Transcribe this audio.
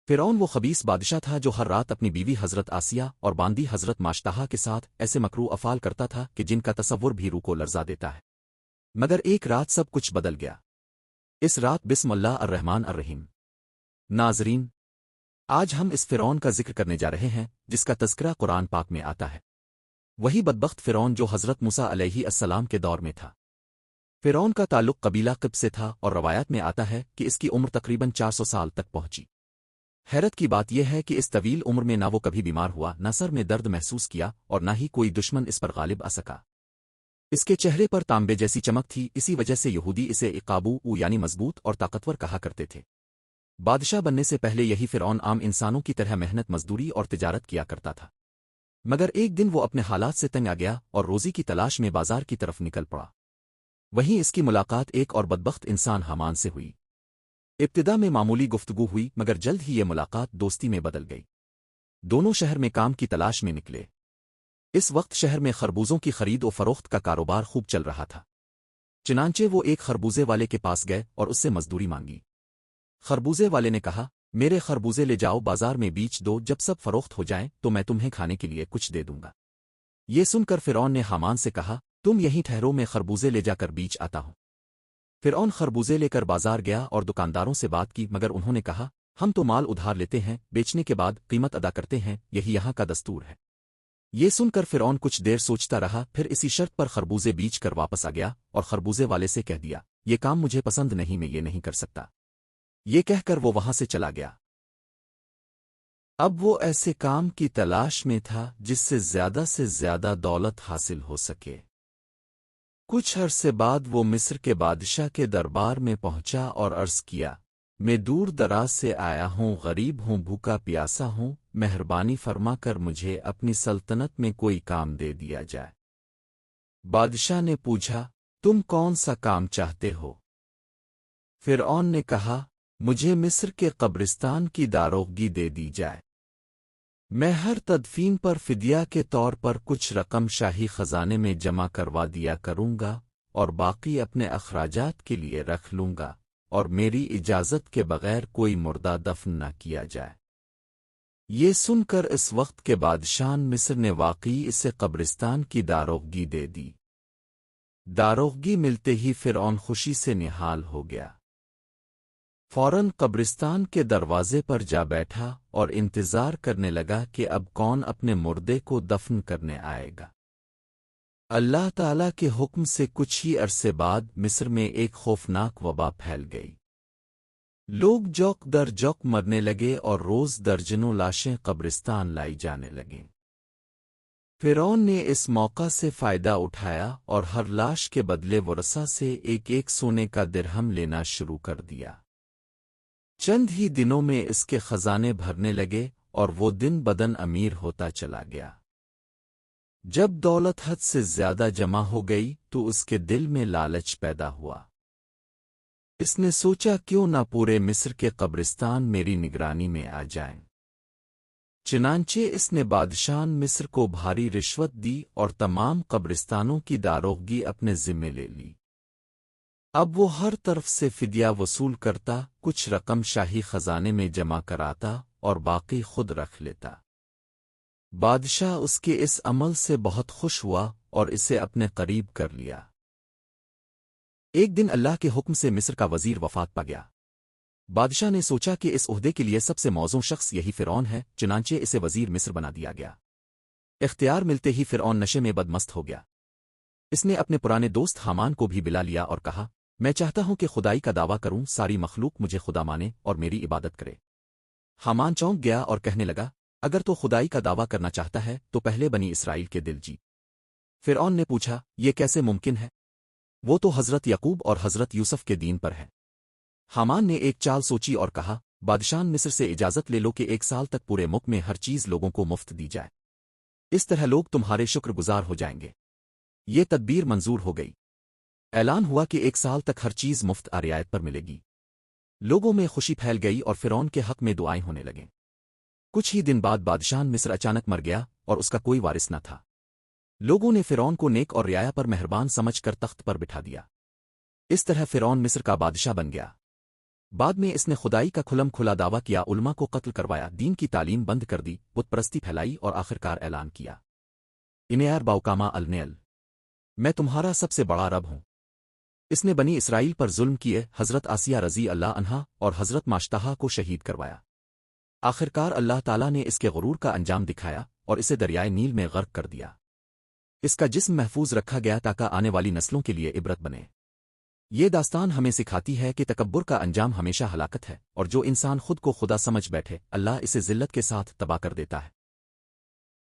فرعون وہ خبیث بادشاہ تھا جو ہر رات اپنی بیوی حضرت آسیہ اور باندی حضرت ماشتہا کے ساتھ ایسے مکرو افعال کرتا تھا کہ جن کا تصور بھی روح کو لرزا دیتا ہے۔ مگر ایک رات سب کچھ بدل گیا۔ اس رات بسم اللہ الرحمن الرحیم۔ ناظرین، آج ہم اس فرعون کا ذکر کرنے جا رہے ہیں جس کا تذکرہ قرآن پاک میں آتا ہے۔ وہی بدبخت فرعون جو حضرت موسیٰ علیہ السلام کے دور میں تھا۔ فرعون کا تعلق قبیلہ قبط سے تھا اور روایات میں آتا ہے کہ اس کی عمر تقریباً 400 سال تک پہنچی۔ حیرت کی بات یہ ہے کہ اس طویل عمر میں نہ وہ کبھی بیمار ہوا، نہ سر میں درد محسوس کیا، اور نہ ہی کوئی دشمن اس پر غالب آ سکا۔ اس کے چہرے پر تانبے جیسی چمک تھی، اسی وجہ سے یہودی اسے قابو یعنی مضبوط اور طاقتور کہا کرتے تھے۔ بادشاہ بننے سے پہلے یہی فرعون عام انسانوں کی طرح محنت مزدوری اور تجارت کیا کرتا تھا۔ مگر ایک دن وہ اپنے حالات سے تنگ آ گیا اور روزی کی تلاش میں بازار کی طرف نکل پڑا۔ وہیں اس کی ملاقات ایک اور بدبخت انسان حامان سے ہوئی۔ ابتدا میں معمولی گفتگو ہوئی، مگر جلد ہی یہ ملاقات دوستی میں بدل گئی۔ دونوں شہر میں کام کی تلاش میں نکلے۔ اس وقت شہر میں خربوزوں کی خرید و فروخت کا کاروبار خوب چل رہا تھا۔ چنانچہ وہ ایک خربوزے والے کے پاس گئے اور اس سے مزدوری مانگی۔ خربوزے والے نے کہا، میرے خربوزے لے جاؤ بازار میں بیچ دو، جب سب فروخت ہو جائیں تو میں تمہیں کھانے کے لیے کچھ دے دوں گا۔ یہ سن کر فرعون نے حامان سے کہا، تم یہیں ٹھہرو، میں خربوزے لے جا کر بیچ آتا ہوں۔ فرعون خربوزے لے کر بازار گیا اور دکانداروں سے بات کی، مگر انہوں نے کہا، ہم تو مال ادھار لیتے ہیں، بیچنے کے بعد قیمت ادا کرتے ہیں، یہی یہاں کا دستور ہے۔ یہ سن کر فرعون کچھ دیر سوچتا رہا، پھر اسی شرط پر خربوزے بیچ کر واپس آ گیا اور خربوزے والے سے کہہ دیا، یہ کام مجھے پسند نہیں، میں یہ نہیں کر سکتا۔ یہ کہہ کر وہ وہاں سے چلا گیا۔ اب وہ ایسے کام کی تلاش میں تھا جس سے زیادہ دولت حاصل ہو سکے۔ کچھ عرصے بعد وہ مصر کے بادشاہ کے دربار میں پہنچا اور عرض کیا، میں دور دراز سے آیا ہوں، غریب ہوں، بھوکا پیاسا ہوں، مہربانی فرما کر مجھے اپنی سلطنت میں کوئی کام دے دیا جائے۔ بادشاہ نے پوچھا، تم کون سا کام چاہتے ہو؟ فرعون نے کہا، مجھے مصر کے قبرستان کی داروغی دے دی جائے۔ میں ہر تدفین پر فدیہ کے طور پر کچھ رقم شاہی خزانے میں جمع کروا دیا کروں گا اور باقی اپنے اخراجات کے لیے رکھ لوں گا، اور میری اجازت کے بغیر کوئی مردہ دفن نہ کیا جائے۔ یہ سن کر اس وقت کے بادشاہ مصر نے واقعی اسے قبرستان کی داروغی دے دی۔ داروغی ملتے ہی فرعون خوشی سے نہال ہو گیا۔ فوراً قبرستان کے دروازے پر جا بیٹھا اور انتظار کرنے لگا کہ اب کون اپنے مردے کو دفن کرنے آئے گا۔ اللہ تعالیٰ کے حکم سے کچھ ہی عرصے بعد مصر میں ایک خوفناک وبا پھیل گئی۔ لوگ جوک در جوک مرنے لگے اور روز درجنوں لاشیں قبرستان لائی جانے لگیں۔ فرعون نے اس موقع سے فائدہ اٹھایا اور ہر لاش کے بدلے ورثہ سے ایک ایک سونے کا درہم لینا شروع کر دیا۔ چند ہی دنوں میں اس کے خزانے بھرنے لگے اور وہ دن بدن امیر ہوتا چلا گیا۔ جب دولت حد سے زیادہ جمع ہو گئی تو اس کے دل میں لالچ پیدا ہوا۔ اس نے سوچا، کیوں نہ پورے مصر کے قبرستان میری نگرانی میں آ جائیں۔ چنانچہ اس نے بادشاہ مصر کو بھاری رشوت دی اور تمام قبرستانوں کی داروغی اپنے ذمے لے لی۔ اب وہ ہر طرف سے فدیہ وصول کرتا، کچھ رقم شاہی خزانے میں جمع کراتا اور باقی خود رکھ لیتا۔ بادشاہ اس کے اس عمل سے بہت خوش ہوا اور اسے اپنے قریب کر لیا۔ ایک دن اللہ کے حکم سے مصر کا وزیر وفات پا گیا۔ بادشاہ نے سوچا کہ اس عہدے کے لیے سب سے موزوں شخص یہی فرعون ہے، چنانچہ اسے وزیر مصر بنا دیا گیا۔ اختیار ملتے ہی فرعون نشے میں بدمست ہو گیا۔ اس نے اپنے پرانے دوست حامان کو بھی بلا لیا اور کہا، میں چاہتا ہوں کہ خدائی کا دعویٰ کروں، ساری مخلوق مجھے خدا مانے اور میری عبادت کرے۔ حامان چونک گیا اور کہنے لگا، اگر تو خدائی کا دعویٰ کرنا چاہتا ہے تو پہلے بنی اسرائیل کے دل جیت۔ فرعون نے پوچھا، یہ کیسے ممکن ہے؟ وہ تو حضرت یعقوب اور حضرت یوسف کے دین پر ہے۔ حامان نے ایک چال سوچی اور کہا، بادشاہ مصر سے اجازت لے لو کہ 1 سال تک پورے ملک میں ہر چیز لوگوں کو مفت دی جائے۔ اس طرح لوگ تمہارے شکر گزار ہو جائیں گے۔ یہ تدبیر منظور ہو گئی۔ اعلان ہوا کہ 1 سال تک ہر چیز مفت رعایت پر ملے گی۔ لوگوں میں خوشی پھیل گئی اور فرعون کے حق میں دعائیں ہونے لگیں۔ کچھ ہی دن بعد بادشاہ مصر اچانک مر گیا اور اس کا کوئی وارث نہ تھا۔ لوگوں نے فرعون کو نیک اور رعایا پر مہربان سمجھ کر تخت پر بٹھا دیا۔ اس طرح فرعون مصر کا بادشاہ بن گیا۔ بعد میں اس نے خدائی کا کھلم کھلا دعویٰ کیا، علماء کو قتل کروایا، دین کی تعلیم بند کر دی، بت پرستی پھیلائی اور آخرکار اعلان کیا انیار باؤکامہ النیل، میں تمہارا سب سے بڑا رب ہوں۔ اس نے بنی اسرائیل پر ظلم کیے، حضرت آسیہ رضی اللہ عنہا اور حضرت ماشتہا کو شہید کروایا۔ آخرکار اللہ تعالیٰ نے اس کے غرور کا انجام دکھایا اور اسے دریائے نیل میں غرق کر دیا۔ اس کا جسم محفوظ رکھا گیا تاکہ آنے والی نسلوں کے لیے عبرت بنے۔ یہ داستان ہمیں سکھاتی ہے کہ تکبر کا انجام ہمیشہ ہلاکت ہے، اور جو انسان خود کو خدا سمجھ بیٹھے اللہ اسے ذلت کے ساتھ تباہ کر دیتا ہے۔